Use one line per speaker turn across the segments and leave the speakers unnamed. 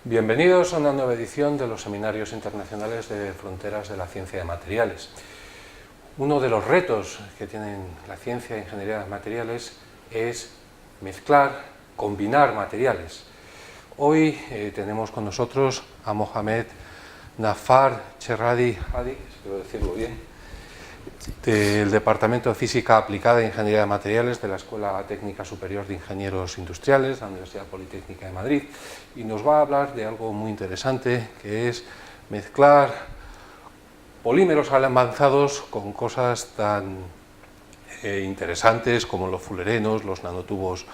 Bienvenidos a una nueva edición de los Seminarios Internacionales de Fronteras de la Ciencia de Materiales. Uno de los retos que tienen la ciencia e ingeniería de materiales es mezclar, combinar materiales. Hoy tenemos con nosotros a Mohamed Nafar Cherradi Hadi, espero decirlo bien, del Departamento de Física Aplicada e Ingeniería de Materiales de la Escuela Técnica Superior de Ingenieros Industriales, la Universidad Politécnica de Madrid, y nos va a hablar de algo muy interesante, que es mezclar polímeros avanzados con cosas tan interesantes como los fullerenos, los nanotubos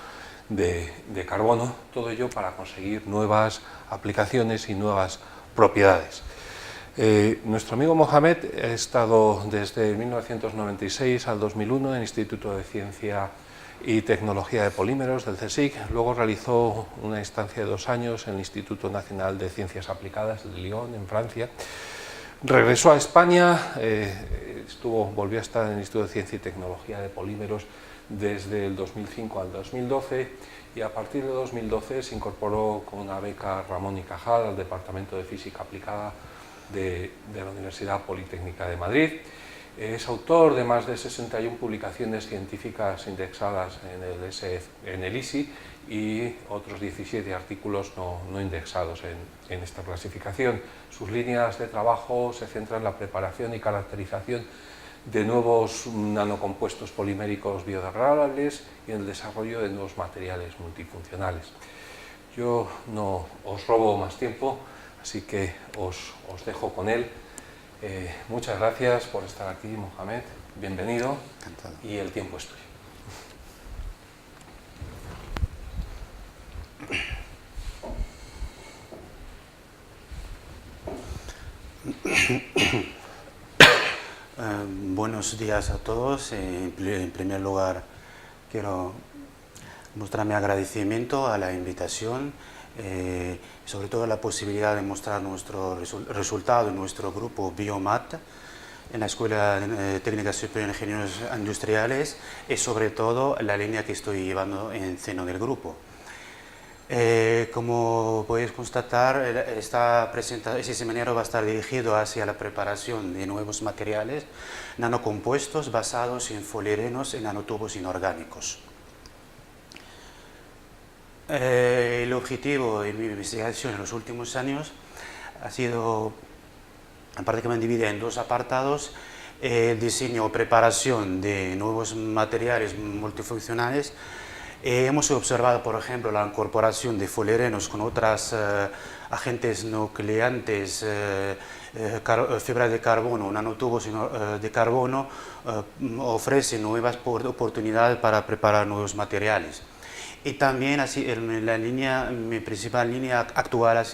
de carbono, todo ello para conseguir nuevas aplicaciones y nuevas propiedades. Nuestro amigo Mohamed ha estado desde 1996 al 2001 en el Instituto de Ciencia y Tecnología de Polímeros del CSIC, luego realizó una estancia de 2 años en el Instituto Nacional de Ciencias Aplicadas de Lyon, en Francia. Regresó a España, volvió a estar en el Instituto de Ciencia y Tecnología de Polímeros desde el 2005 al 2012 y a partir de 2012 se incorporó con una beca Ramón y Cajal al Departamento de Física Aplicada de la Universidad Politécnica de Madrid. Es autor de más de 61 publicaciones científicas indexadas en el ISI y otros 17 artículos no indexados en esta clasificación. Sus líneas de trabajo se centran en la preparación y caracterización de nuevos nanocompuestos poliméricos biodegradables y en el desarrollo de nuevos materiales multifuncionales. Yo no os robo más tiempo, así que os dejo con él. Muchas gracias por estar aquí, Mohamed. Bienvenido.
Encantado. Y
el tiempo es tuyo.
Buenos días a todos. En primer lugar, quiero mostrar mi agradecimiento a la invitación, sobre todo la posibilidad de mostrar nuestro resultado en nuestro grupo Biomat en la Escuela Técnica Superior de Ingenieros Industriales y sobre todo la línea que estoy llevando en seno del grupo. Como podéis constatar, ese seminario va a estar dirigido hacia la preparación de nuevos materiales nanocompuestos basados en fullerenos y nanotubos inorgánicos. El objetivo de mi investigación en los últimos años ha sido prácticamente dividida en 2 apartados: el diseño o preparación de nuevos materiales multifuncionales. Hemos observado, por ejemplo, la incorporación de fullerenos con otros agentes nucleantes, fibra de carbono, nanotubos de carbono, ofrecen nuevas oportunidades para preparar nuevos materiales. Y también mi principal línea actual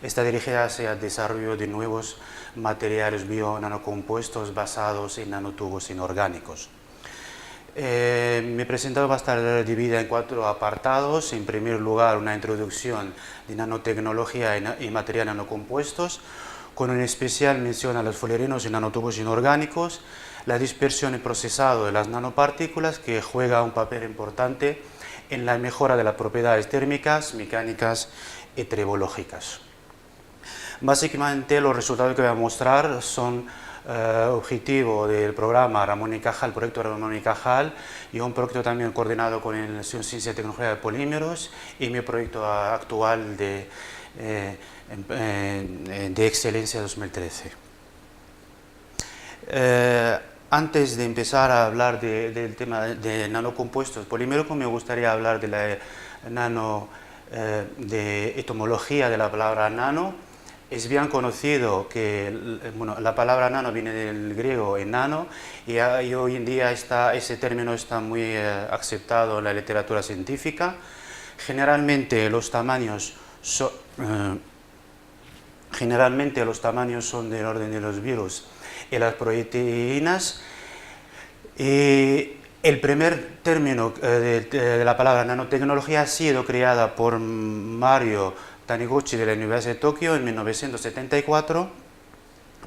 está dirigida hacia el desarrollo de nuevos materiales bio-nanocompuestos basados en nanotubos inorgánicos. Mi presentación va a estar dividida en 4 apartados. En primer lugar, una introducción de nanotecnología y materiales nanocompuestos, con una especial mención a los fullerenos y nanotubos inorgánicos, la dispersión y procesado de las nanopartículas, que juega un papel importante en la mejora de las propiedades térmicas, mecánicas y tribológicas. Básicamente, los resultados que voy a mostrar son objetivo del programa Ramón y Cajal, el proyecto Ramón y Cajal, y un proyecto también coordinado con la Instituto de Ciencia y Tecnología de Polímeros, y mi proyecto actual de Excelencia 2013. Antes de empezar a hablar del tema de nanocompuestos poliméricos, me gustaría hablar de la de etimología de la palabra nano. Es bien conocido que la palabra nano viene del griego enano, y hoy en día ese término está muy aceptado en la literatura científica. Generalmente los tamaños son del orden de los virus y las proteínas. El primer término de la palabra nanotecnología ha sido creada por Mario Taniguchi de la Universidad de Tokio en 1974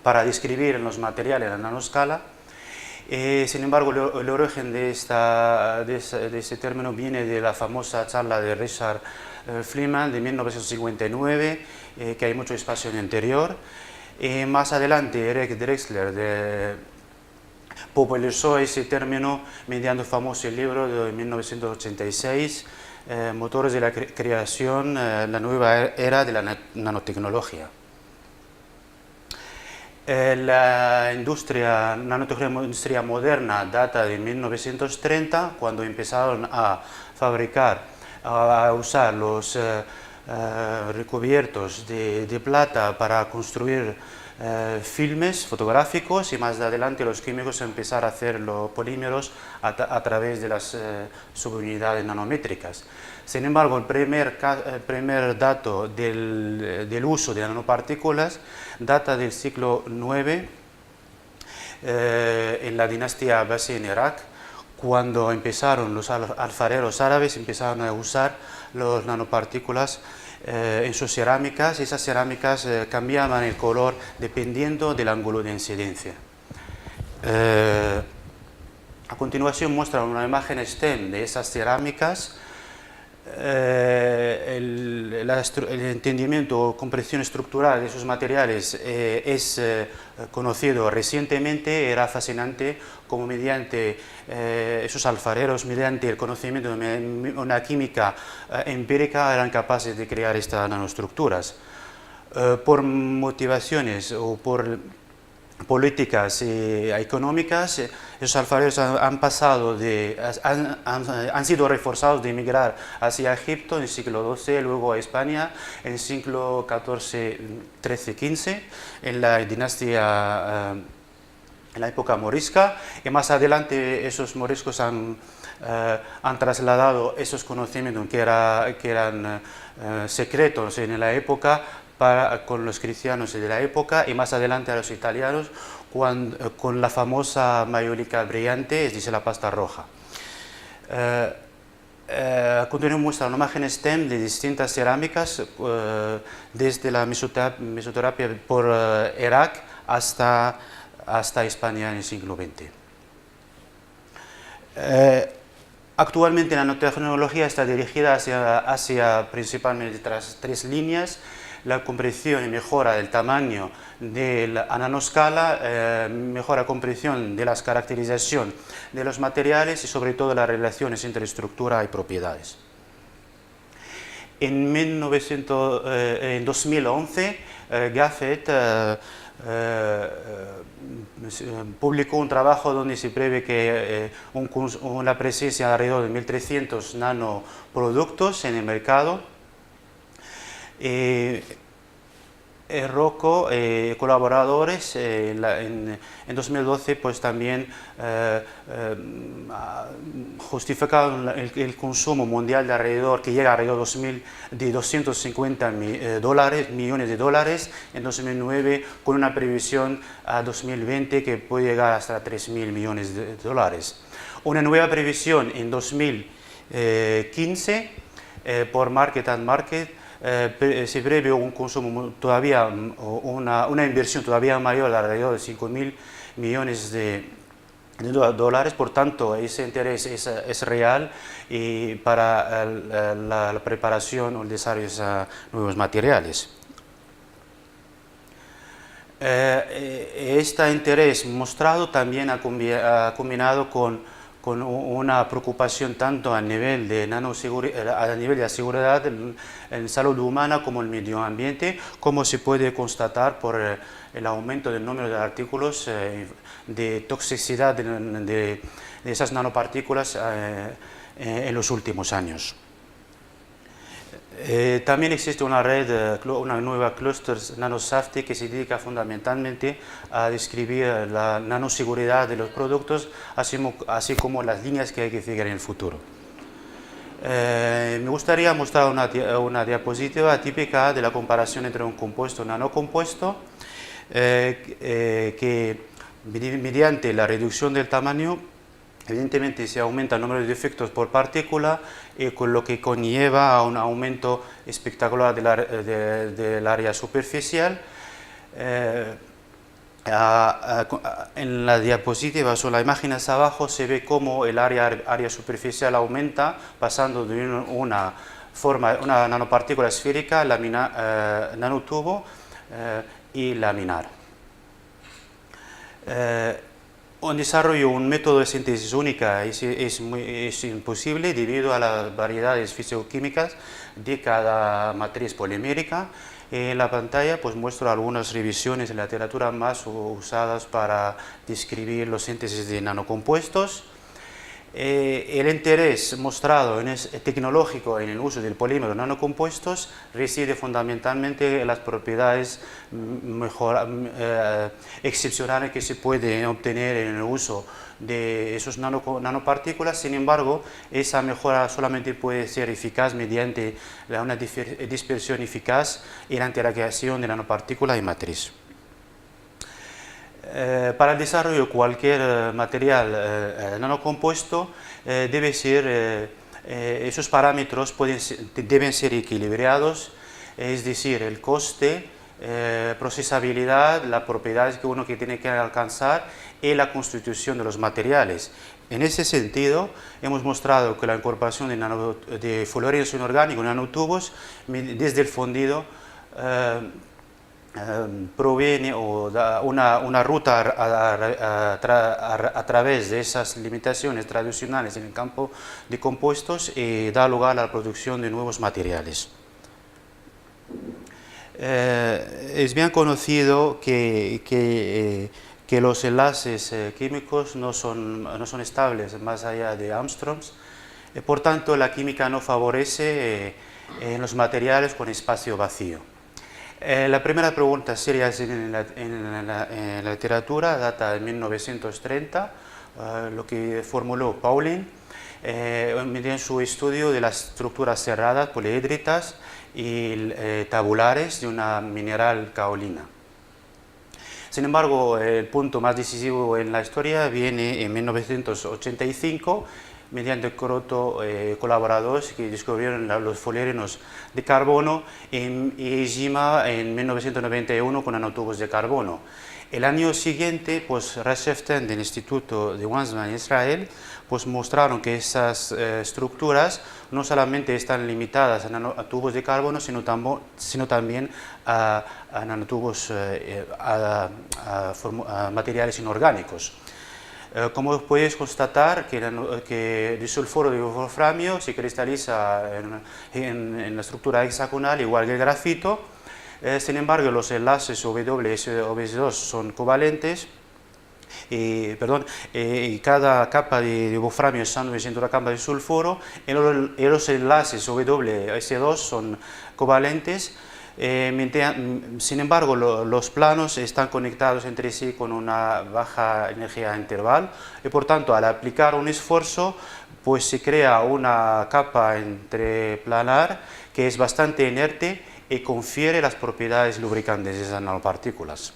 para describir los materiales a nanoscala. Sin embargo, el origen de este término viene de la famosa charla de Richard Feynman de 1959, que hay mucho espacio en el interior. Más adelante, Eric Drexler popularizó ese término mediante el famoso libro de 1986, Motores de la creación, la nueva era de la nanotecnología. La nanotecnología moderna data de 1930, cuando empezaron a fabricar, a usar los recubiertos de plata para construir filmes fotográficos, y más adelante los químicos empezaron a hacer los polímeros a través de las subunidades nanométricas. Sin embargo, el primer dato del uso de nanopartículas data del siglo IX en la dinastía Abbasí en Irak, cuando empezaron los alfareros árabes empezaron a usar las nanopartículas en sus cerámicas. Esas cerámicas cambiaban el color dependiendo del ángulo de incidencia. A continuación muestra una imagen STEM de esas cerámicas. El entendimiento o comprensión estructural de esos materiales es conocido recientemente. Era fascinante como mediante esos alfareros, mediante el conocimiento de una química empírica, eran capaces de crear estas nanoestructuras. Por motivaciones o por políticas económicas, esos alfareros han sido reforzados de emigrar hacia Egipto en el siglo XII, luego a España en el siglo XIV, XIII, XV, en la dinastía, en la época morisca, y más adelante esos moriscos han trasladado esos conocimientos que eran secretos en la época con los cristianos de la época, y más adelante a los italianos con la famosa mayólica brillante, es decir, la pasta roja. A continuación muestra una imagen STEM de distintas cerámicas desde la mesoterapia por Irak hasta España en el siglo XX. Actualmente la nanotecnología está dirigida hacia principalmente tres líneas: la comprensión y mejora del tamaño a nanoscala, mejora comprensión de la caracterización de los materiales y sobre todo las relaciones entre estructura y propiedades. En 2011, Gaffet publicó un trabajo donde se prevé que una presencia de alrededor de 1.300 nanoproductos en el mercado. Rocco colaboradores en 2012 pues también justificaron el consumo mundial de alrededor, que llega a alrededor de 250 millones de dólares en 2009, con una previsión a 2020 que puede llegar hasta 3.000 millones de dólares. Una nueva previsión en 2015 por Market and Market se prevé un consumo todavía, una inversión todavía mayor, alrededor de 5.000 millones de dólares. Por tanto, ese interés es real y para la preparación o el desarrollo de nuevos materiales. Este interés mostrado también ha combinado con una preocupación tanto a nivel de la seguridad en salud humana como el medio ambiente, como se puede constatar por el aumento del número de artículos de toxicidad de esas nanopartículas en los últimos años. También existe una red, una nueva clúster NanoSafety, que se dedica fundamentalmente a describir la nanoseguridad de los productos, así como las líneas que hay que seguir en el futuro. Me gustaría mostrar una diapositiva típica de la comparación entre un compuesto y un nanocompuesto, que mediante la reducción del tamaño Evidentemente se aumenta el número de defectos por partícula, con lo que conlleva a un aumento espectacular del área superficial. En la diapositiva o la imagen hacia abajo se ve cómo el área superficial aumenta, pasando de una nanopartícula esférica, nanotubo y laminar. Un desarrollo, un método de síntesis única es imposible debido a las variedades físico-químicas de cada matriz polimérica. En la pantalla pues muestro algunas revisiones en la literatura más usadas para describir los síntesis de nanocompuestos. El interés mostrado tecnológico en el uso del polímero nanocompuestos reside fundamentalmente en las propiedades excepcionales que se pueden obtener en el uso de esos nanopartículas. Sin embargo, esa mejora solamente puede ser eficaz mediante una dispersión eficaz y la interacción de nanopartícula y matriz. Para el desarrollo de cualquier material nanocompuesto esos parámetros deben ser equilibrados, es decir, el coste, procesabilidad, las propiedades que uno tiene que alcanzar y la constitución de los materiales. En ese sentido, hemos mostrado que la incorporación de fluorenos inorgánicos en nanotubos desde el fundido proviene o da una ruta a través de esas limitaciones tradicionales en el campo de compuestos y da lugar a la producción de nuevos materiales. Es bien conocido que los enlaces químicos no son estables más allá de angstroms, por tanto la química no favorece en los materiales con espacio vacío. La primera pregunta seria en la literatura data de 1930, lo que formuló Pauling mediante su estudio de las estructuras cerradas poliédritas y tabulares de una mineral caolina. Sin embargo, el punto más decisivo en la historia viene en 1985, mediante colaboradores que descubrieron los fluorenos de carbono y Ejima en 1991 con nanotubos de carbono. El año siguiente, pues Resheften del Instituto de Weizmann en Israel, pues mostraron que esas estructuras no solamente están limitadas a tubos de carbono, sino también a nanotubos, a materiales inorgánicos. Como podéis constatar, que el sulfuro de wolframio se cristaliza en la estructura hexagonal igual que el grafito. Sin embargo, los enlaces W y OBS2 son covalentes y cada capa de wolframio es sándwich entre la capa de sulfuro y los enlaces W y S2 son covalentes. Sin embargo, los planos están conectados entre sí con una baja energía interval y por tanto al aplicar un esfuerzo pues se crea una capa entreplanar que es bastante inerte y confiere las propiedades lubricantes de esas nanopartículas.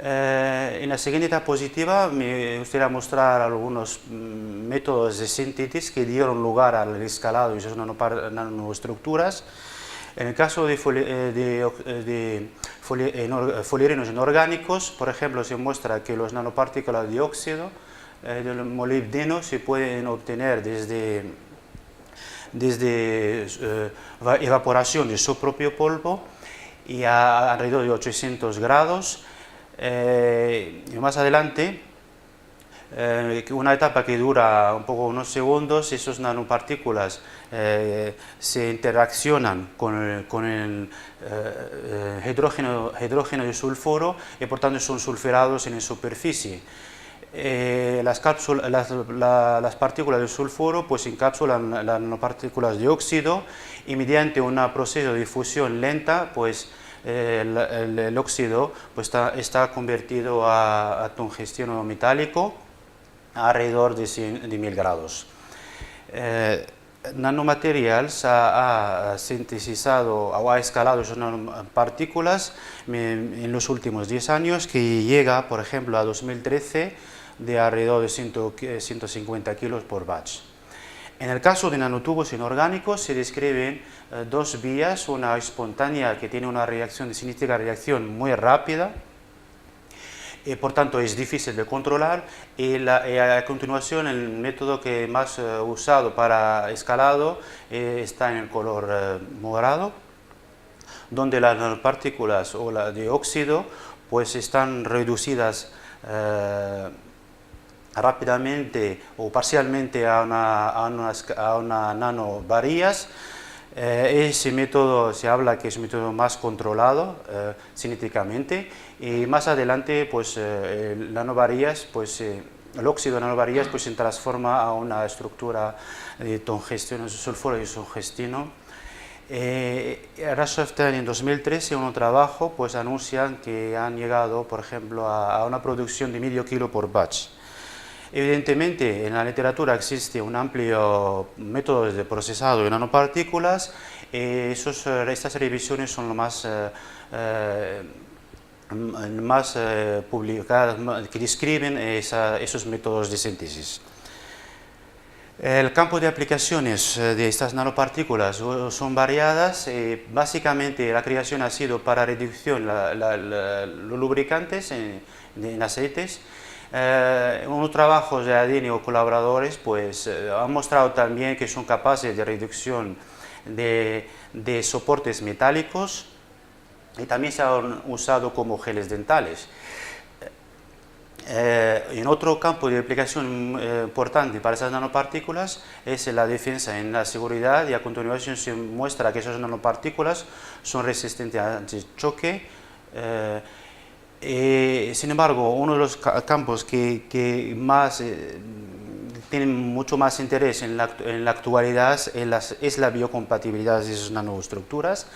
En la siguiente diapositiva me gustaría mostrar algunos métodos de síntesis que dieron lugar al escalado de esas nanoestructuras. En el caso de fluorenos inorgánicos, por ejemplo, se muestra que las nanopartículas de óxido del molibdeno se pueden obtener desde evaporación de su propio polvo y a alrededor de 800 grados. Y más adelante, una etapa que dura unos segundos, esas nanopartículas se interaccionan con el hidrógeno de sulfuro y por tanto son sulfurados en la superficie. Las partículas de sulfuro pues encapsulan las nanopartículas de óxido y mediante un proceso de difusión lenta pues el óxido pues está convertido a tungsteno metálico a alrededor de 1000 grados. Nanomaterials ha sintetizado o ha escalado esas nanopartículas en los últimos 10 años, que llega, por ejemplo, a 2013 de alrededor de 150 kilos por batch. En el caso de nanotubos inorgánicos se describen dos vías, una espontánea que tiene una reacción, cinética reacción muy rápida, por tanto es difícil de controlar, y a continuación el método que más usado para escalado está en el color morado, donde las nanopartículas o la de óxido pues están reducidas rápidamente o parcialmente a una nanovarías. Ese método se habla que es un método más controlado cinéticamente, y más adelante pues el nanovarías, pues el óxido de nanovarías pues se transforma a una estructura de tungsteno, sulfuro de tungsteno. Rasoften en 2013 en un trabajo pues anuncian que han llegado por ejemplo a una producción de medio kilo por batch. Evidentemente, en la literatura existe un amplio método de procesado de nanopartículas. Estas revisiones son lo más publicadas, que describen esos métodos de síntesis. El campo de aplicaciones de estas nanopartículas son variadas. Básicamente, la creación ha sido para reducción los lubricantes en aceites. Unos trabajos de ADN o colaboradores pues, han mostrado también que son capaces de reducción de soportes metálicos, y también se han usado como geles dentales. En otro campo de aplicación importante para esas nanopartículas es la defensa en la seguridad, y a continuación se muestra que esas nanopartículas son resistentes al choque. Sin embargo, uno de los campos que más tienen mucho más interés en la actualidad es la biocompatibilidad de esas nanoestructuras.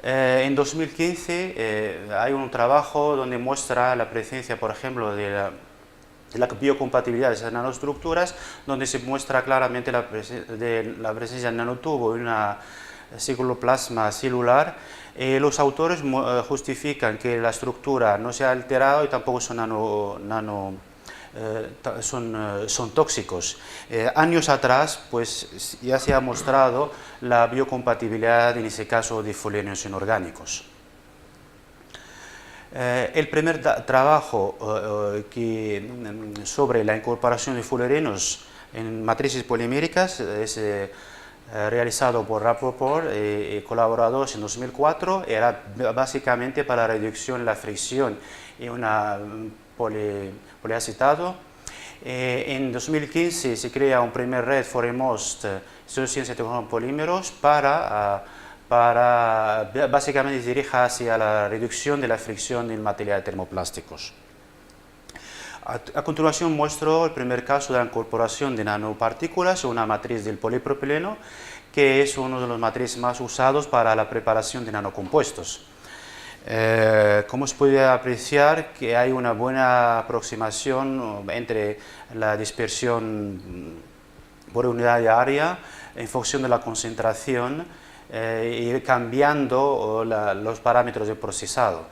En 2015 hay un trabajo donde muestra la presencia, por ejemplo, de la biocompatibilidad de esas nanoestructuras, donde se muestra claramente la presencia del nanotubo en una cicloplasma celular. Los autores justifican que la estructura no se ha alterado y tampoco son son tóxicos. Años atrás pues, ya se ha mostrado la biocompatibilidad, en ese caso, de fullerenos inorgánicos. El primer trabajo sobre la incorporación de fullerenos en matrices poliméricas es realizado por Rappaport y colaboradores en 2004, era básicamente para la reducción de la fricción en un poliacetato. En 2015 se crea un primer red Foremost, Ciencia de Polímeros, para básicamente dirigir hacia la reducción de la fricción en materia de termoplásticos. A continuación muestro el primer caso de la incorporación de nanopartículas en una matriz del polipropileno, que es uno de los matrices más usados para la preparación de nanocompuestos. Como se puede apreciar, que hay una buena aproximación entre la dispersión por unidad de área en función de la concentración y cambiando los parámetros de procesado.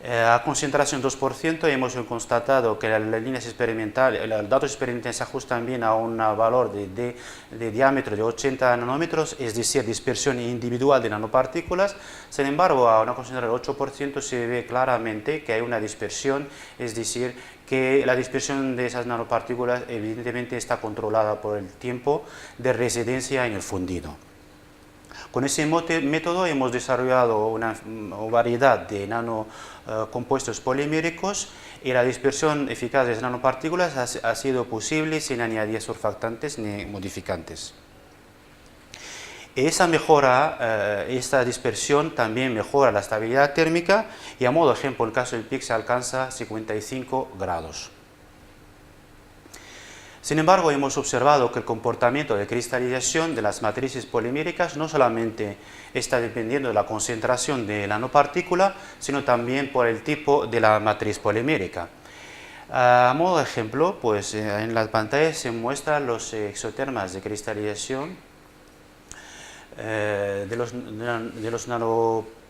A concentración 2% hemos constatado que las líneas experimentales, los datos experimentales se ajustan bien a un valor de diámetro de 80 nanómetros, es decir, dispersión individual de nanopartículas. Sin embargo, a una concentración de 8% se ve claramente que hay una dispersión, es decir, que la dispersión de esas nanopartículas evidentemente está controlada por el tiempo de residencia en el fundido. Con ese método hemos desarrollado una variedad de nanocompuestos poliméricos, y la dispersión eficaz de las nanopartículas ha sido posible sin añadir surfactantes ni modificantes. Esa mejora, esta dispersión también mejora la estabilidad térmica, y a modo de ejemplo, en el caso del PIC se alcanza 55 grados. Sin embargo, hemos observado que el comportamiento de cristalización de las matrices poliméricas no solamente está dependiendo de la concentración de la nanopartícula, sino también por el tipo de la matriz polimérica. A modo de ejemplo, pues, en la pantalla se muestran los exotermas de cristalización de los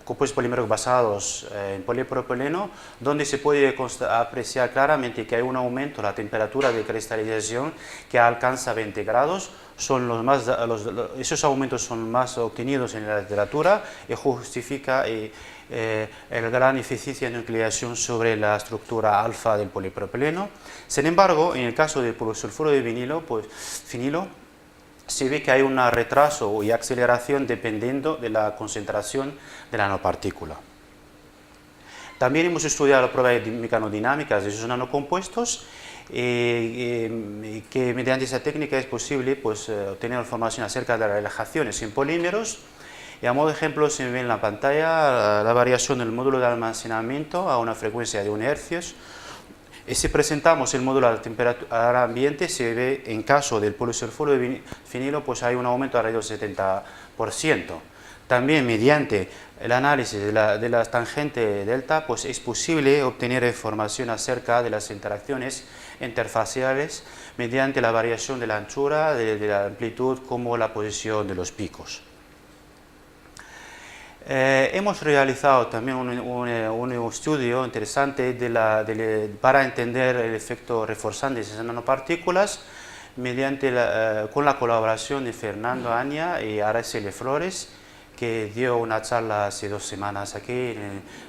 compuestos polímeros basados en polipropileno, donde se puede apreciar claramente que hay un aumento de la temperatura de cristalización que alcanza 20 grados. Esos aumentos son más obtenidos en la literatura y justifica la gran eficiencia de nucleación sobre la estructura alfa del polipropileno. Sin embargo, en el caso del polisulfuro de finilo, se ve que hay un retraso y aceleración dependiendo de la concentración de la nanopartícula. También hemos estudiado las pruebas mecanodinámicas de esos nanocompuestos, que mediante esa técnica es posible obtener información acerca de las relajaciones en polímeros. Y a modo de ejemplo se ve en la pantalla la variación del módulo de almacenamiento a una frecuencia de 1 Hz. Y si presentamos el módulo a la temperatura ambiente, se ve en caso del polisulfuro de finilo, hay un aumento alrededor del 70%. También mediante el análisis de las tangentes delta, es posible obtener información acerca de las interacciones interfaciales mediante la variación de la anchura, de la amplitud, como la posición de los picos. Hemos realizado también un estudio interesante para entender el efecto reforzante de esas nanopartículas con la colaboración de Fernando Aña y Araceli Flores, que dio una charla hace 2 semanas aquí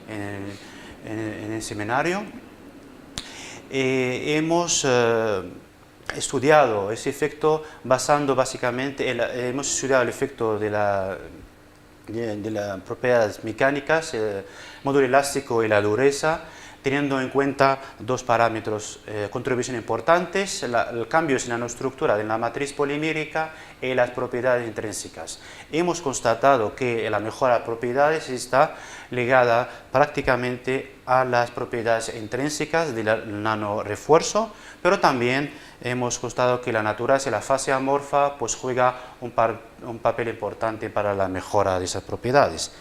en el seminario. Hemos estudiado ese efecto hemos estudiado el efecto de las propiedades mecánicas, el módulo elástico y la dureza, teniendo en cuenta 2 parámetros, contribución importantes, el cambio en la nanoestructura de la matriz polimérica y las propiedades intrínsecas. Hemos constatado que la mejora de propiedades está ligada prácticamente a las propiedades intrínsecas del nanorefuerzo, pero también hemos constatado que la naturaleza y la fase amorfa juega un papel importante para la mejora de esas propiedades.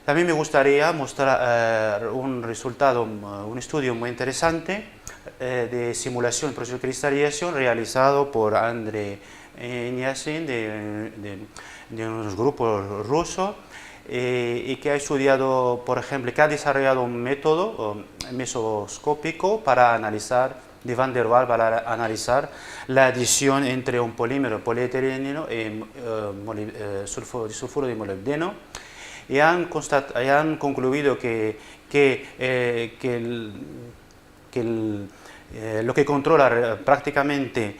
También me gustaría mostrar un estudio muy interesante de simulación del proceso de cristalización realizado por Andrei Niasin de unos grupos rusos, y que ha estudiado, por ejemplo, que ha desarrollado un método mesoscópico de Van der Waals para analizar la adición entre un polímero polietileno y sulfuro de molibdeno, y han concluido que lo que controla prácticamente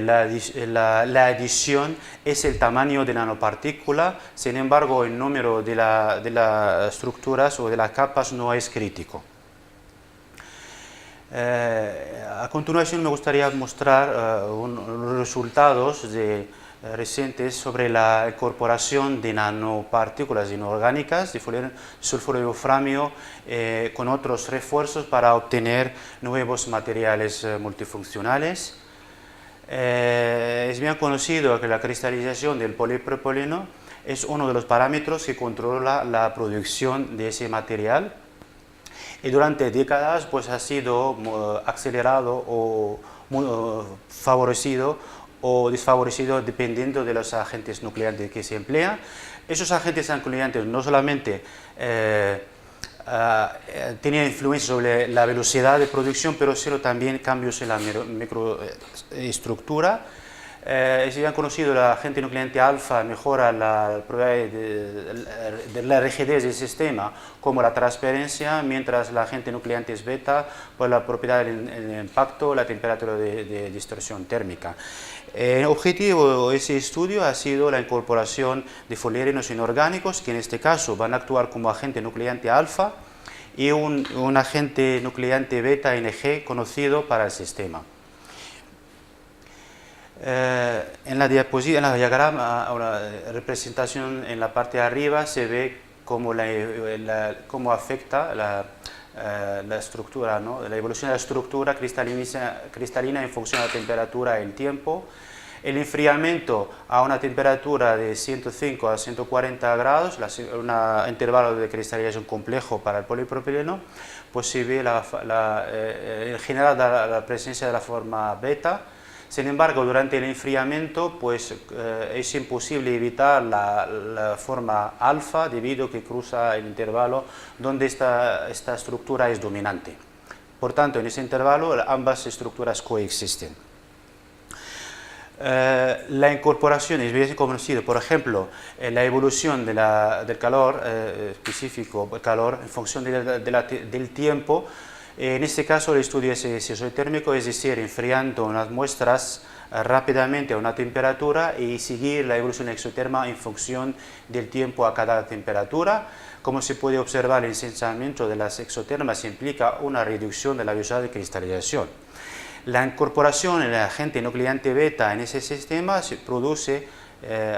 la adición es el tamaño de la nanopartícula. Sin embargo, el número de las estructuras o de las capas no es crítico. A continuación me gustaría mostrar los resultados recientes sobre la incorporación de nanopartículas inorgánicas de sulfuro de wolframio con otros refuerzos para obtener nuevos materiales multifuncionales. Es bien conocido que la cristalización del polipropileno es uno de los parámetros que controla la producción de ese material, y durante décadas ha sido acelerado o favorecido o desfavorecido dependiendo de los agentes nucleantes que se emplean. Esos agentes nucleantes no solamente tenían influencia sobre la velocidad de producción, pero también cambios en la microestructura. Es bien conocido que el agente nucleante alfa mejora la propiedad de la rigidez del sistema, como la transparencia, mientras el agente nucleante beta la propiedad del impacto, la temperatura de distorsión térmica. El objetivo de ese estudio ha sido la incorporación de fullerenos inorgánicos, que en este caso van a actuar como agente nucleante alfa y un agente nucleante beta NG conocido para el sistema. En la diagrama, la representación en la parte de arriba se ve cómo afecta la estructura, la evolución de la estructura cristalina en función de la temperatura y el tiempo. El enfriamiento a una temperatura de 105 a 140 grados, un intervalo de cristalización complejo para el polipropileno, se ve en general la presencia de la forma beta. Sin embargo, durante el enfriamiento pues, es imposible evitar la forma alfa debido a que cruza el intervalo donde esta estructura es dominante. Por tanto, en ese intervalo ambas estructuras coexisten. La incorporación es bien conocido, por ejemplo, la evolución del calor específico, el calor en función del tiempo. En este caso el estudio es isotérmico, es decir, enfriando unas muestras rápidamente a una temperatura y seguir la evolución exoterma en función del tiempo a cada temperatura. Como se puede observar, el ensanchamiento de las exotermas implica una reducción de la velocidad de cristalización. La incorporación del agente nucleante beta en ese sistema se produce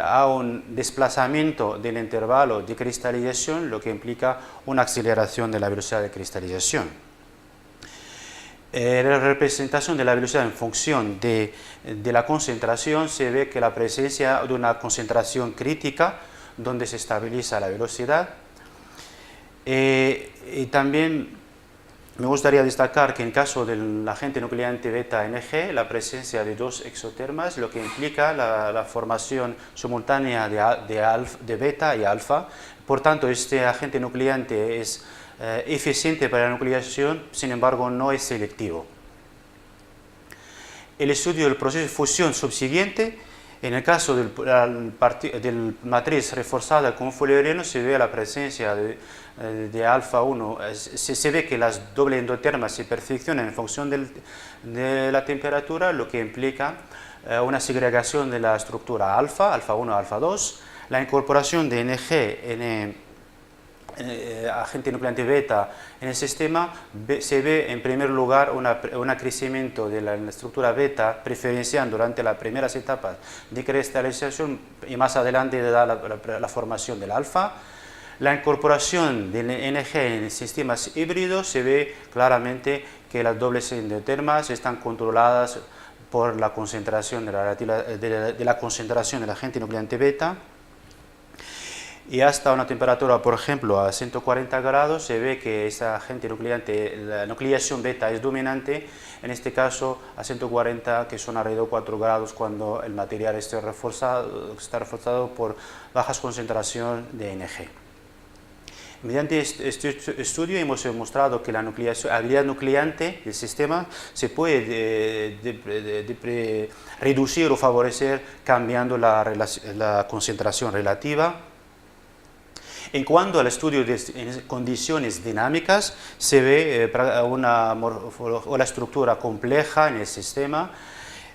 a un desplazamiento del intervalo de cristalización, lo que implica una aceleración de la velocidad de cristalización. La representación de la velocidad en función de la concentración se ve que la presencia de una concentración crítica donde se estabiliza la velocidad. Y también me gustaría destacar que en caso del agente nucleante beta Ng, la presencia de dos exotermas, lo que implica la formación simultánea de beta y alfa. Por tanto, este agente nucleante es eficiente para la nucleación, sin embargo no es selectivo. El estudio del proceso de fusión subsiguiente, en el caso del matriz reforzada con fullereno, se ve la presencia de alfa 1, se ve que las doble endotermas se perfeccionan en función de la temperatura, lo que implica una segregación de la estructura alfa 1, alfa 2, la incorporación de Ng agente nucleante beta en el sistema. Se ve en primer lugar un crecimiento de la estructura beta preferencial durante las primeras etapas de cristalización y más adelante da la formación del alfa. La incorporación del Ng en sistemas híbridos se ve claramente que las dobles endotermas están controladas por la concentración de la concentración del agente nucleante beta. Y hasta una temperatura, por ejemplo, a 140 grados, se ve que esa agente nucleante, la nucleación beta es dominante, en este caso a 140, que son alrededor de 4 grados cuando el material está reforzado por bajas concentración de Ng. Mediante este estudio hemos demostrado que la habilidad nucleante del sistema se puede reducir o favorecer cambiando la concentración relativa. En cuanto al estudio en condiciones dinámicas, se ve una estructura compleja en el sistema.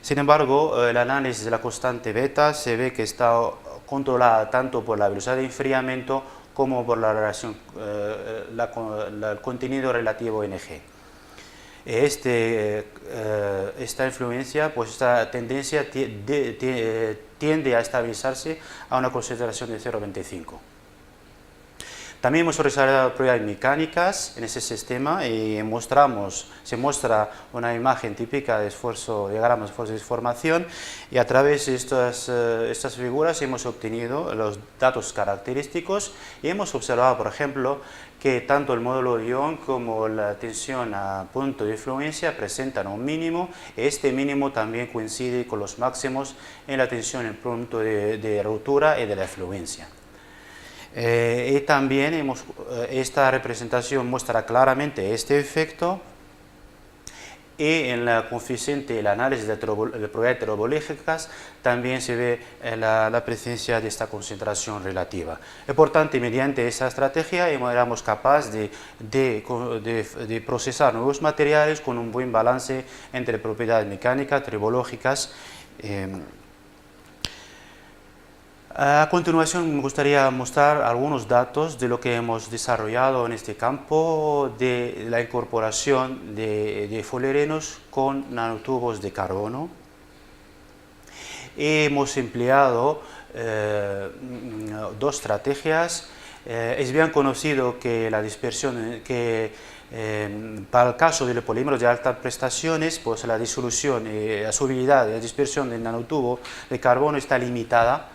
Sin embargo, el análisis de la constante beta se ve que está controlada tanto por la velocidad de enfriamiento como por la relación, el contenido relativo Ng. Esta influencia, pues esta tendencia tiende a estabilizarse a una concentración de 0,25. También hemos desarrollado pruebas mecánicas en ese sistema y se muestra una imagen típica de diagrama de esfuerzo de deformación, y a través de estas figuras hemos obtenido los datos característicos y hemos observado, por ejemplo, que tanto el módulo de ion como la tensión a punto de fluencia presentan un mínimo. Este mínimo también coincide con los máximos en la tensión en punto de ruptura y de la fluencia. Y también esta representación muestra claramente este efecto, y en la coeficiente, el análisis de probabilidades heterobológicas también se ve la presencia de esta concentración relativa. Y por tanto, mediante esa estrategia éramos capaces de procesar nuevos materiales con un buen balance entre propiedades mecánicas, tribológicas. A continuación me gustaría mostrar algunos datos de lo que hemos desarrollado en este campo de la incorporación de fullerenos con nanotubos de carbono. Hemos empleado dos estrategias. Es bien conocido que la dispersión, para el caso de los polímeros de altas prestaciones, pues la disolución y la solubilidad de la dispersión del nanotubo de carbono está limitada.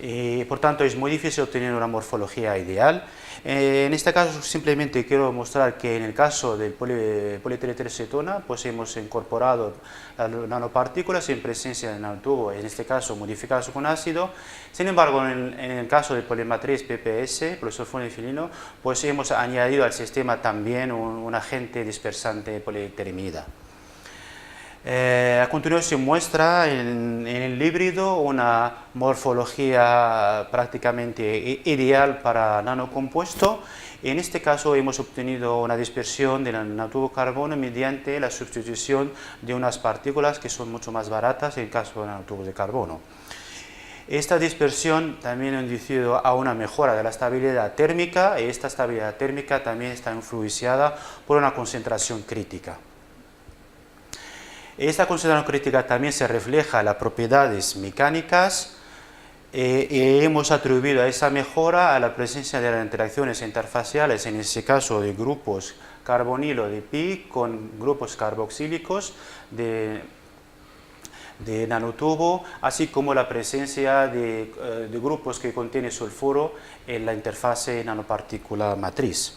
y por tanto es muy difícil obtener una morfología ideal. En este caso simplemente quiero mostrar que en el caso del polietilenglicetona pues hemos incorporado las nanopartículas en presencia de nanotubo, en este caso modificadas con ácido. Sin embargo, en el caso del polimatriz PPS, polisulfonilfenilo, pues hemos añadido al sistema también un agente dispersante polieterimida. A continuación muestra en el híbrido una morfología prácticamente ideal para nanocompuesto. En este caso hemos obtenido una dispersión del nanotubo carbono mediante la sustitución de unas partículas que son mucho más baratas en el caso de nanotubos de carbono. Esta dispersión también ha inducido a una mejora de la estabilidad térmica y esta estabilidad térmica también está influenciada por una concentración crítica. Esta concentración crítica también se refleja en las propiedades mecánicas y hemos atribuido a esa mejora a la presencia de las interacciones interfaciales, en este caso de grupos carbonilo de pi con grupos carboxílicos de nanotubo, así como la presencia de grupos que contienen sulfuro en la interfase nanopartícula matriz.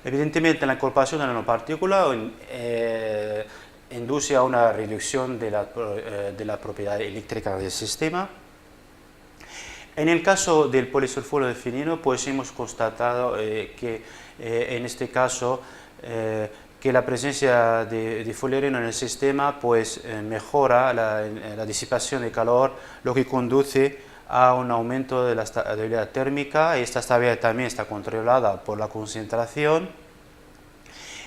Evidentemente, la incorporación de la nanopartícula induce a una reducción de la propiedad eléctrica del sistema. En el caso del polisulfuro de fenilo, pues hemos constatado que en este caso que la presencia de fullereno en el sistema pues mejora la disipación de calor, lo que conduce a un aumento de la estabilidad térmica. Esta estabilidad también está controlada por la concentración.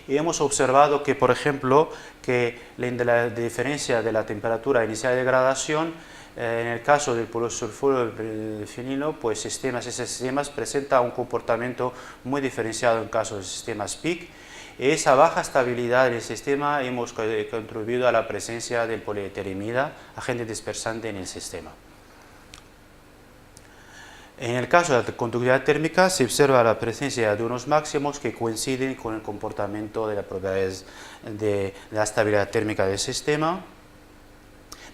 Y hemos observado que, por ejemplo, que la diferencia de la temperatura inicial de degradación, en el caso del polisulfuro de fenilo, pues esos sistemas presentan un comportamiento muy diferenciado en caso de sistemas PIC. Esa baja estabilidad del sistema hemos contribuido a la presencia del polieterimida, agente dispersante en el sistema. En el caso de la conductividad térmica se observa la presencia de unos máximos que coinciden con el comportamiento de las propiedades de la estabilidad térmica del sistema.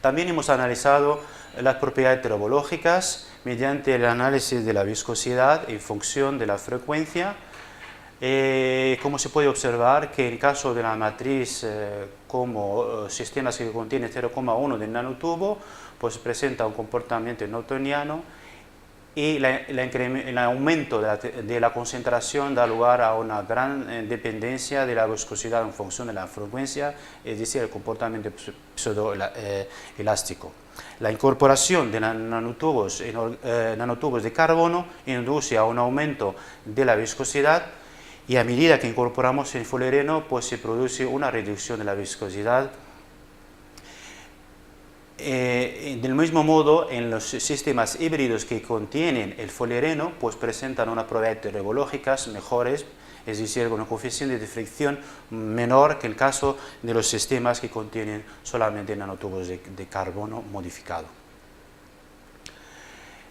También hemos analizado las propiedades terabológicas mediante el análisis de la viscosidad en función de la frecuencia. Como se puede observar que en el caso de la matriz como sistemas que contienen 0,1 del nanotubo, pues presenta un comportamiento newtoniano y el aumento de la concentración da lugar a una gran dependencia de la viscosidad en función de la frecuencia, es decir, el comportamiento pseudoelástico. La incorporación de nanotubos de carbono induce a un aumento de la viscosidad y a medida que incorporamos el fullereno pues se produce una reducción de la viscosidad. Del mismo modo, en los sistemas híbridos que contienen el fullereno, pues presentan unas propiedades terabológicas mejores, es decir, con un coeficiente de fricción menor que el caso de los sistemas que contienen solamente nanotubos de carbono modificado.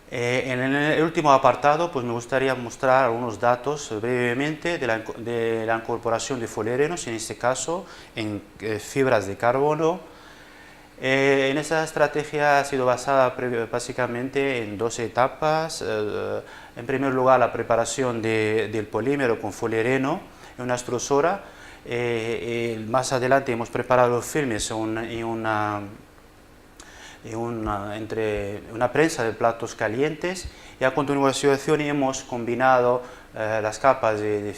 En el último apartado, pues me gustaría mostrar algunos datos brevemente de la incorporación de fullerenos, en este caso en fibras de carbono. En esa estrategia ha sido basada básicamente en dos etapas. En primer lugar, la preparación del polímero con fullereno en una extrusora. Más adelante hemos preparado los filmes entre una prensa de platos calientes y a continuación hemos combinado las capas de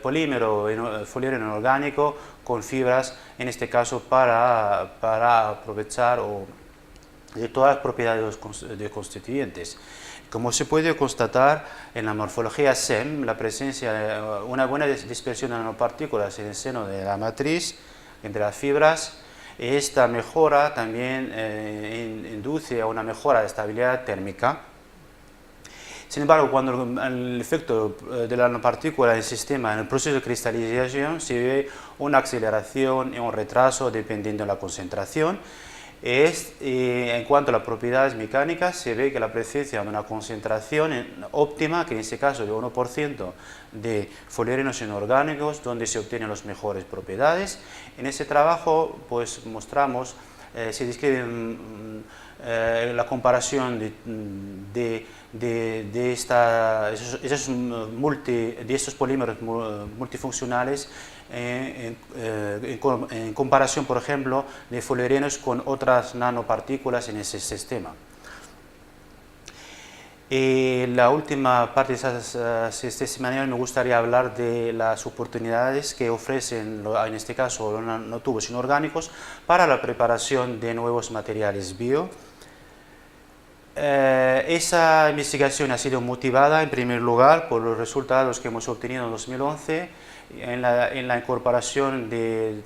polímero fullereno orgánico con fibras, en este caso para aprovechar de todas las propiedades de constituyentes. Como se puede constatar en la morfología SEM, la presencia de una buena dispersión de nanopartículas en el seno de la matriz entre las fibras. Esta mejora también induce a una mejora de estabilidad térmica. Sin embargo, cuando el efecto de la nanopartícula en el sistema, en el proceso de cristalización, se ve una aceleración y un retraso dependiendo de la concentración. En cuanto a las propiedades mecánicas, se ve que la presencia de una concentración óptima, que en este caso de 1% de fullerenos inorgánicos, donde se obtienen las mejores propiedades. En ese trabajo pues mostramos, se describen la comparación de estos polímeros multifuncionales en comparación, por ejemplo, de fullerenos con otras nanopartículas en ese sistema. Y la última parte de este seminario me gustaría hablar de las oportunidades que ofrecen, en este caso, los nanotubos inorgánicos para la preparación de nuevos materiales bio. Esa investigación ha sido motivada en primer lugar por los resultados que hemos obtenido en 2011 en la incorporación de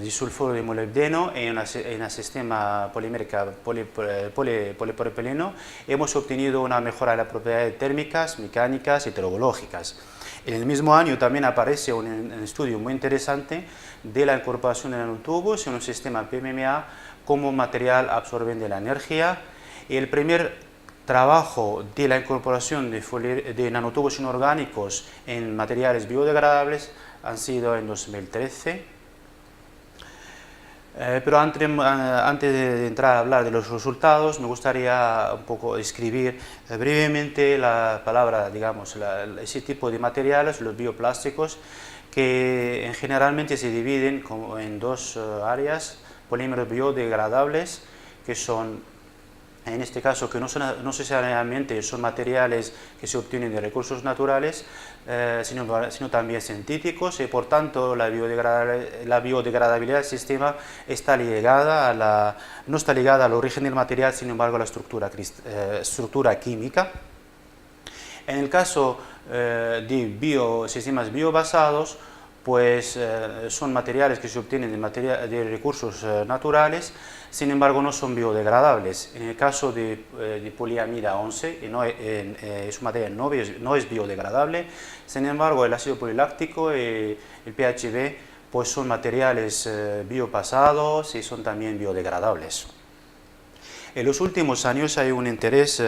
disulfuro de molibdeno en el sistema polimérica polipropileno. Hemos obtenido una mejora de las propiedades térmicas, mecánicas y termológicas. En el mismo año también aparece un estudio muy interesante de la incorporación de nanotubos en un sistema PMMA como material absorbente de la energía. Y el primer trabajo de la incorporación de nanotubos inorgánicos en materiales biodegradables han sido en 2013. Pero antes de entrar a hablar de los resultados, me gustaría un poco describir brevemente la palabra, digamos, ese tipo de materiales, los bioplásticos, que generalmente se dividen en dos áreas: polímeros biodegradables, que son, en este caso, que no necesariamente son materiales que se obtienen de recursos naturales, sino también sintéticos, y por tanto la biodegradabilidad del sistema está ligada no está ligada al origen del material, sin embargo a la estructura química. En el caso de sistemas biobasados, pues son materiales que se obtienen de recursos naturales, sin embargo no son biodegradables. En el caso de poliamida 11, es un material no es biodegradable, sin embargo el ácido poliláctico y el PHB pues son materiales biobasados y son también biodegradables. En los últimos años hay un interés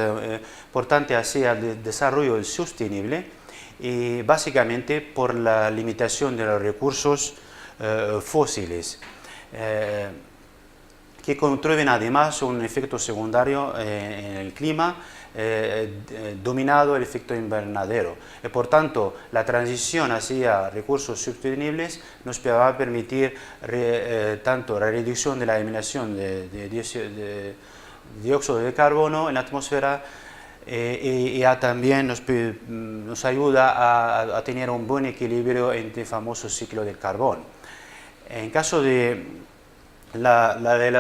importante hacia el desarrollo sostenible, y básicamente por la limitación de los recursos fósiles, que contribuyen además a un efecto secundario en el clima, dominado el efecto invernadero. Y por tanto, la transición hacia recursos sostenibles nos va a permitir tanto la reducción de la eliminación de dióxido de carbono en la atmósfera, y también nos ayuda a tener un buen equilibrio entre el famoso ciclo del carbón. En caso de la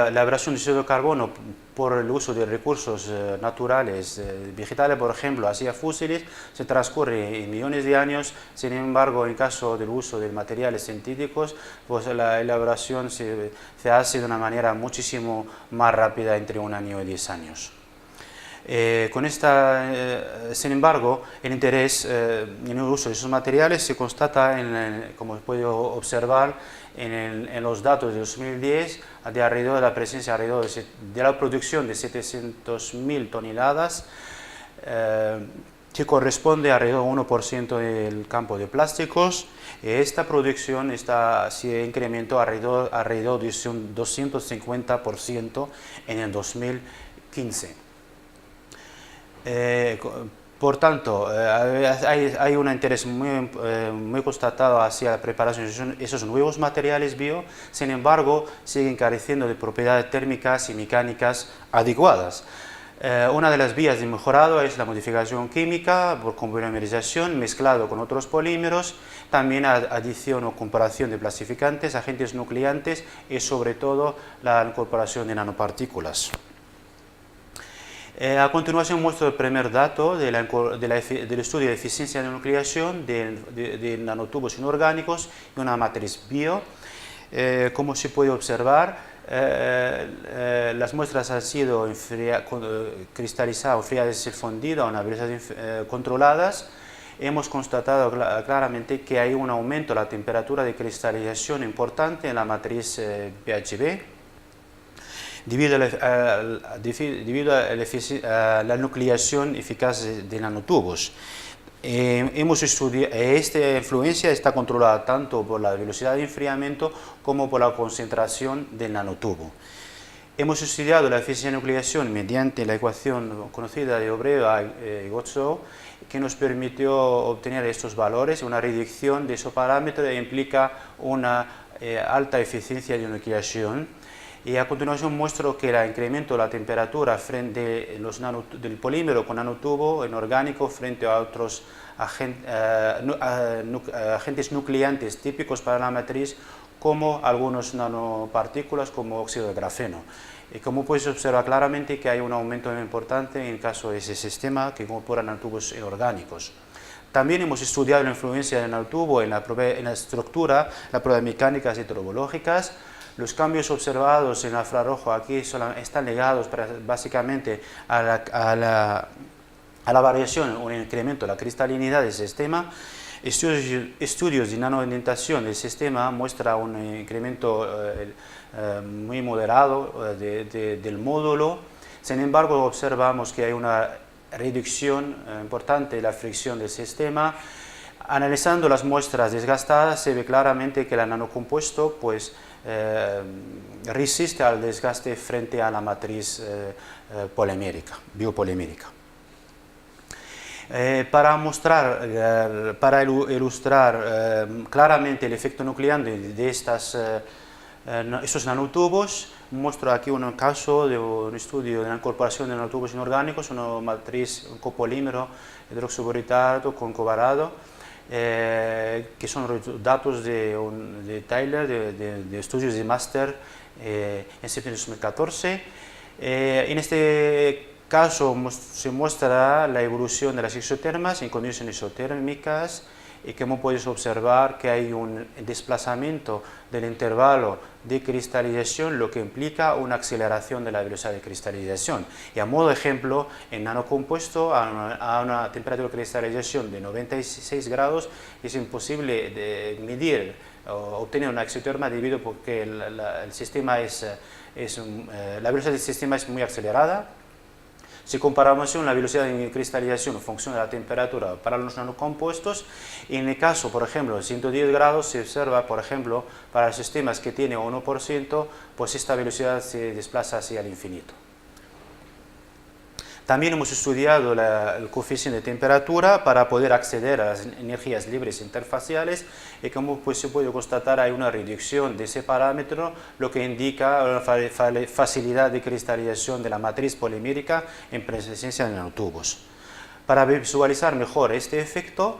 elaboración de dióxido de carbono por el uso de recursos naturales, vegetales, por ejemplo, hacia fósiles, se transcurre en millones de años. Sin embargo, en caso del uso de materiales sintéticos, pues la elaboración se hace de una manera muchísimo más rápida, entre 1 año y 10 años. Sin embargo, el interés en el uso de esos materiales se constata, como puede observar, en los datos de 2010, de la presencia alrededor de la producción de 700.000 toneladas, que corresponde a alrededor de 1% del campo de plásticos. Esta producción se incrementó alrededor de un 250% en el 2015. Por tanto, hay un interés muy constatado hacia la preparación de esos nuevos materiales bio. Sin embargo, siguen careciendo de propiedades térmicas y mecánicas adecuadas. Una de las vías de mejorado es la modificación química por polimerización mezclado con otros polímeros, también adición o comparación de plastificantes, agentes nucleantes y sobre todo la incorporación de nanopartículas. A continuación muestro el primer dato del estudio de eficiencia de nucleación de nanotubos inorgánicos y una matriz bio. Como se puede observar, las muestras han sido cristalizadas, enfriadas y fundidas a una velocidad controladas. Hemos constatado claramente que hay un aumento de la temperatura de cristalización importante en la matriz PHB, debido a la nucleación eficaz de nanotubos. Esta influencia está controlada tanto por la velocidad de enfriamiento como por la concentración del nanotubo. Hemos estudiado la eficiencia de nucleación mediante la ecuación conocida de Obreva y Gozzo, que nos permitió obtener estos valores. Una reducción de ese parámetro implica una alta eficiencia de nucleación. Y a continuación muestro que el incremento de la temperatura frente del polímero con nanotubo inorgánico frente a otros agentes nucleantes típicos para la matriz, como algunas nanopartículas como óxido de grafeno. Y como puedes observar claramente que hay un aumento importante en el caso de ese sistema que incorpora nanotubos inorgánicos. También hemos estudiado la influencia del nanotubo en la estructura, las pruebas mecánicas y hidrológicas. Los cambios observados en infrarrojo aquí están ligados básicamente a la variación o el incremento de la cristalinidad del sistema. Estudios de nanoindentación del sistema muestran un incremento muy moderado del módulo. Sin embargo, observamos que hay una reducción importante de la fricción del sistema. Analizando las muestras desgastadas, se ve claramente que el nanocompuesto resiste al desgaste frente a la matriz biopolimérica. Para ilustrar claramente el efecto nuclear de estos nanotubos, muestro aquí un caso de un estudio de la incorporación de nanotubos inorgánicos, una matriz, un copolímero hidroxiboritato con cobalto, que son datos de Tyler, de estudios de máster en septiembre de 2014. En este caso se muestra la evolución de las exotermas en condiciones isotérmicas, y como puedes observar que hay un desplazamiento del intervalo de cristalización, lo que implica una aceleración de la velocidad de cristalización. Y a modo de ejemplo, en nanocompuesto a una temperatura de cristalización de 96 grados es imposible de medir o obtener una exoterma debido a que la velocidad del sistema es muy acelerada. Si comparamos la velocidad de cristalización en función de la temperatura para los nanocompuestos, en el caso, por ejemplo, de 110 grados, se observa, por ejemplo, para sistemas que tienen 1%, pues esta velocidad se desplaza hacia el infinito. También hemos estudiado el coeficiente de temperatura para poder acceder a las energías libres interfaciales, y como se puede constatar hay una reducción de ese parámetro, lo que indica una facilidad de cristalización de la matriz polimérica en presencia de nanotubos. Para visualizar mejor este efecto,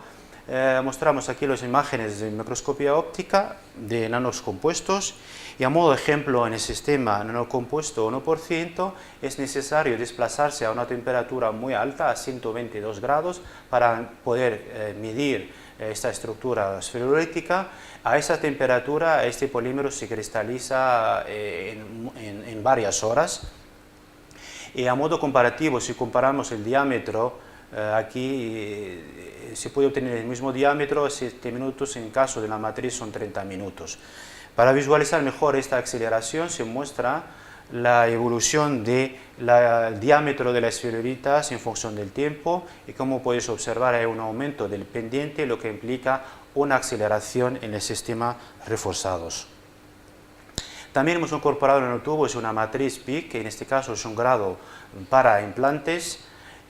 mostramos aquí las imágenes de microscopía óptica de nanos compuestos, y a modo de ejemplo, en el sistema nanocompuesto 1% es necesario desplazarse a una temperatura muy alta, a 122 grados, para poder medir esta estructura esferoeléctrica. A esa temperatura este polímero se cristaliza en varias horas. Y a modo comparativo, si comparamos el diámetro, aquí se puede obtener el mismo diámetro, 7 minutos, en caso de la matriz son 30 minutos. Para visualizar mejor esta aceleración se muestra la evolución del diámetro de las esferoiditas en función del tiempo, y como puedes observar hay un aumento del pendiente, lo que implica una aceleración en el sistema reforzados. También hemos incorporado nanotubos una matriz PIC, que en este caso es un grado para implantes,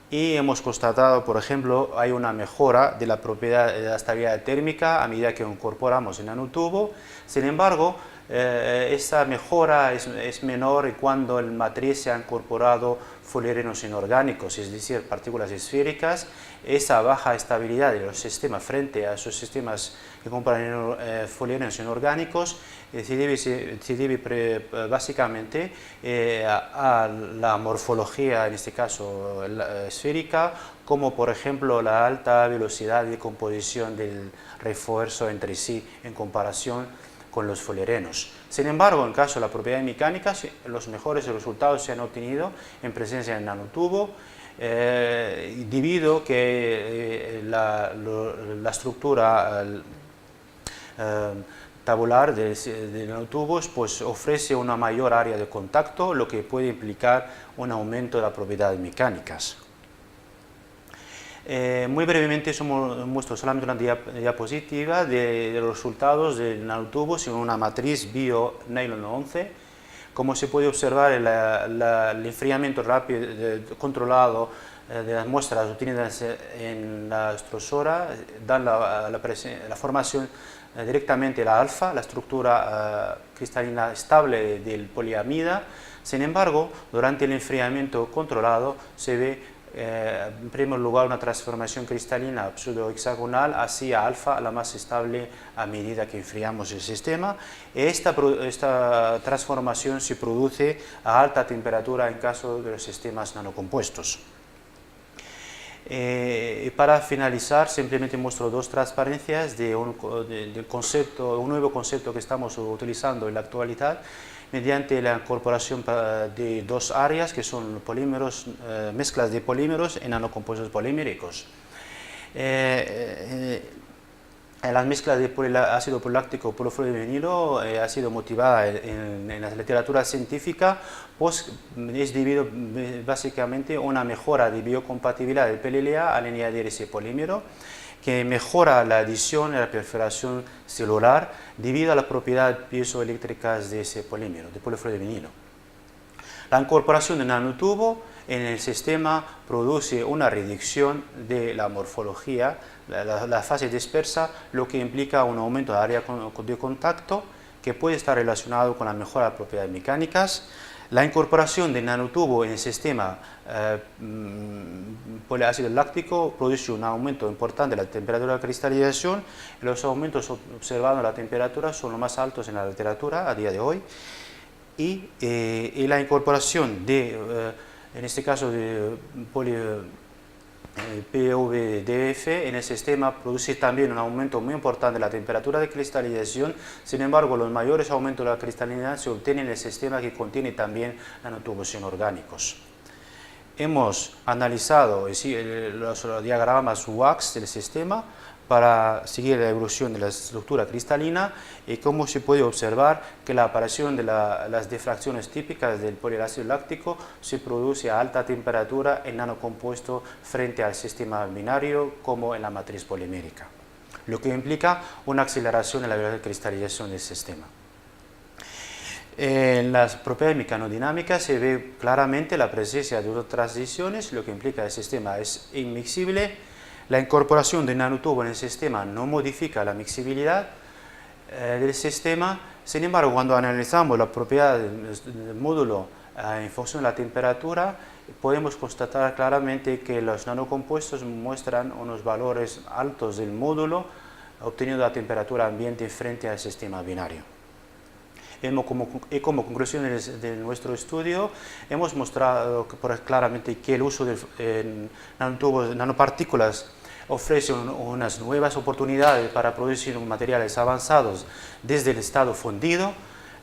y hemos constatado, por ejemplo, hay una mejora de la propiedad de la estabilidad térmica a medida que incorporamos el nanotubo. Sin embargo, esta mejora es menor cuando en matriz se han incorporado fullerenos inorgánicos, es decir, partículas esféricas. Esa baja estabilidad de los sistemas frente a esos sistemas que componen fullerenos inorgánicos se debe básicamente a la morfología, en este caso esférica, como por ejemplo la alta velocidad de composición del refuerzo entre sí en comparación con los fullerenos. Sin embargo, en caso de la propiedad mecánica, los mejores resultados se han obtenido en presencia del nanotubo, debido a que la estructura tabular de nanotubos ofrece una mayor área de contacto, lo que puede implicar un aumento de las propiedades mecánicas. Muy brevemente muestro solamente una diapositiva de los resultados del nanotubos en una matriz bio nylon 11. Como se puede observar, el enfriamiento rápido, controlado de las muestras obtenidas en la estrosora dan la formación directamente la alfa, la estructura cristalina estable del poliamida. Sin embargo, durante el enfriamiento controlado se ve en primer lugar una transformación cristalina pseudohexagonal hacia alfa, la más estable a medida que enfriamos el sistema. Esta transformación se produce a alta temperatura en caso de los sistemas nanocompuestos. Para finalizar, simplemente muestro dos transparencias de un nuevo concepto que estamos utilizando en la actualidad mediante la incorporación de dos áreas que son polímeros, mezclas de polímeros en nanocompuestos poliméricos. La mezcla de ácido poliláctico polifluorovinilo ha sido motivada en la literatura científica, pues es debido básicamente a una mejora de biocompatibilidad del PLLA al añadir ese polímero, que mejora la adición y la proliferación celular debido a las propiedades piezoeléctricas de ese polímero, de polifluorovinilo. La incorporación de nanotubo en el sistema produce una reducción de la morfología, la fase dispersa, lo que implica un aumento de área de contacto que puede estar relacionado con la mejora de propiedades mecánicas. La incorporación de nanotubo en el sistema poliácido láctico produce un aumento importante de la temperatura de cristalización. Los aumentos observados en la temperatura son los más altos en la literatura a día de hoy. Y la incorporación de, en este caso, de PVDF en el sistema produce también un aumento muy importante de la temperatura de cristalización. Sin embargo, los mayores aumentos de la cristalización se obtienen en el sistema que contiene también nanotubos inorgánicos. Hemos analizado los diagramas WAX del sistema para seguir la evolución de la estructura cristalina y como se puede observar que la aparición de las difracciones típicas del poliácido láctico se produce a alta temperatura en nanocompuesto frente al sistema binario como en la matriz polimérica, lo que implica una aceleración en la velocidad de cristalización del sistema. En las propiedades mecanodinámicas se ve claramente la presencia de dos transiciones, lo que implica que el sistema es inmixcible. La incorporación de nanotubo en el sistema no modifica la mixibilidad del sistema. Sin embargo, cuando analizamos la propiedad del módulo en función de la temperatura, podemos constatar claramente que los nanocompuestos muestran unos valores altos del módulo obtenido a temperatura ambiente frente al sistema binario. Y como conclusión de nuestro estudio, hemos mostrado claramente que el uso de nanopartículas ofrece unas nuevas oportunidades para producir materiales avanzados desde el estado fundido.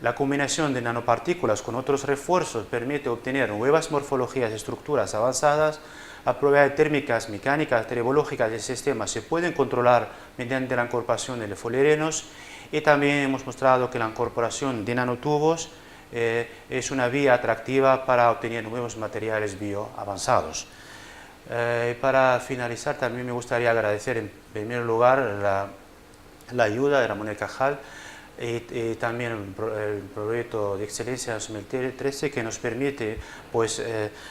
La combinación de nanopartículas con otros refuerzos permite obtener nuevas morfologías y estructuras avanzadas. Las propiedades térmicas, mecánicas, tribológicas del sistema se pueden controlar mediante la incorporación de poliurenos. Y también hemos mostrado que la incorporación de nanotubos es una vía atractiva para obtener nuevos materiales bioavanzados. Para finalizar, también me gustaría agradecer en primer lugar la ayuda de Ramón y Cajal y también el proyecto de excelencia 2013 que nos permite pues,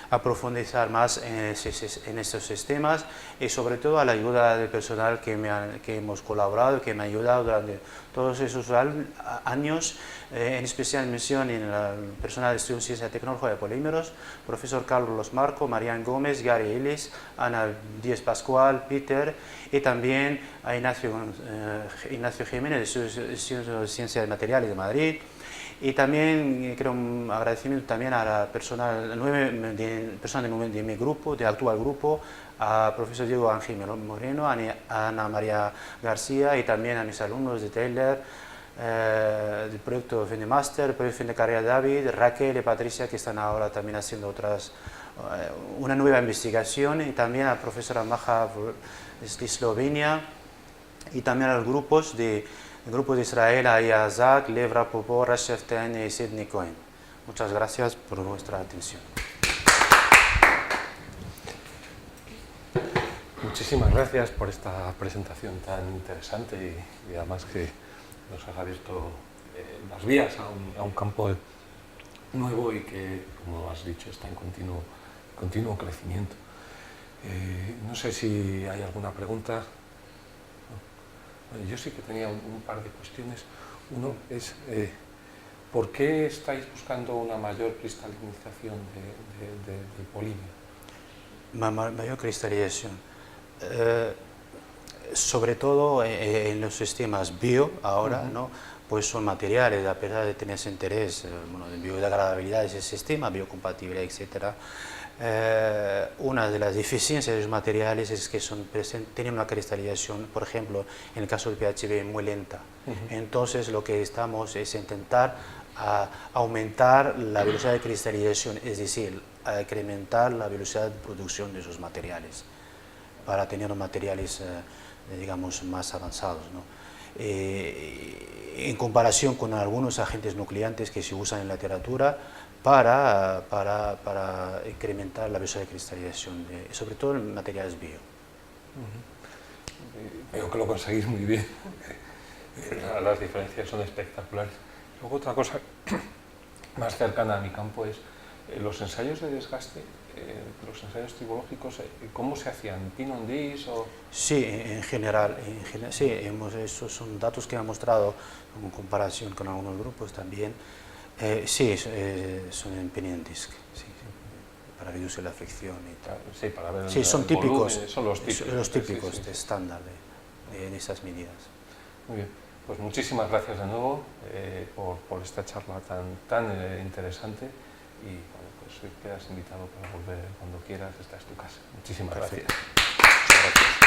aprofundizar más en estos sistemas y sobre todo a la ayuda del personal que hemos colaborado, que me ha ayudado durante todos esos años, en especial mención en el personal de estudio en ciencia y tecnología de polímeros, profesor Carlos Marco, Marian Gómez, Gary Ellis, Ana Díez Pascual, Peter y también a Ignacio Jiménez de Ciencia de Materiales de Madrid. Y también quiero un agradecimiento también a la personal de mi grupo, del actual grupo, a profesor Diego Ángel Moreno, a Ana María García y también a mis alumnos de Taylor, del proyecto fin de máster, proyecto fin de carrera David, Raquel y Patricia, que están ahora también haciendo una nueva investigación, y también a la profesora Maja de Eslovenia, y también a los grupos de Israel, a Yazak, Levra, Popó, Rasheften y Sidney Cohen. Muchas gracias por vuestra atención.
Muchísimas gracias por esta presentación tan interesante y además que nos has abierto las vías a un campo nuevo y que, como has dicho, está en continuo crecimiento. No sé si hay alguna pregunta. Bueno, yo sí que tenía un par de cuestiones. Uno es, ¿por qué estáis buscando una mayor cristalización del polimio?
Mayor cristalización. Sobre todo en los sistemas bio, ahora, ¿no? Pues son materiales, a pesar de tener ese interés, bueno, de biodegradabilidad de ese sistema, biocompatibilidad, etc. Una de las deficiencias de los materiales es que tienen una cristalización, por ejemplo, en el caso del PHB, muy lenta. Entonces, lo que estamos es intentar aumentar la velocidad de cristalización, es decir, incrementar la velocidad de producción de esos materiales, para tener materiales, digamos, más avanzados, ¿no? En comparación con algunos agentes nucleantes que se usan en la literatura para incrementar la velocidad de cristalización, sobre todo en materiales bio.
Veo que lo conseguís muy bien. Las diferencias son espectaculares. Luego otra cosa más cercana a mi campo es los ensayos de desgaste, los ensayos tribológicos, ¿cómo se hacían? ¿Pin on disc o...?
Sí, en general sí, esos son datos que han mostrado en comparación con algunos grupos también. Sí, son en pin on disc, sí, para reducir la fricción y tal.
Sí, para ver
sí, son típicos,
volumen, son los típicos,
de estándar de esas medidas.
Muy bien, pues muchísimas gracias de nuevo por esta charla tan interesante y bueno, pues quedas invitado para volver cuando quieras, esta es tu casa. Muchísimas gracias.
Muchas gracias.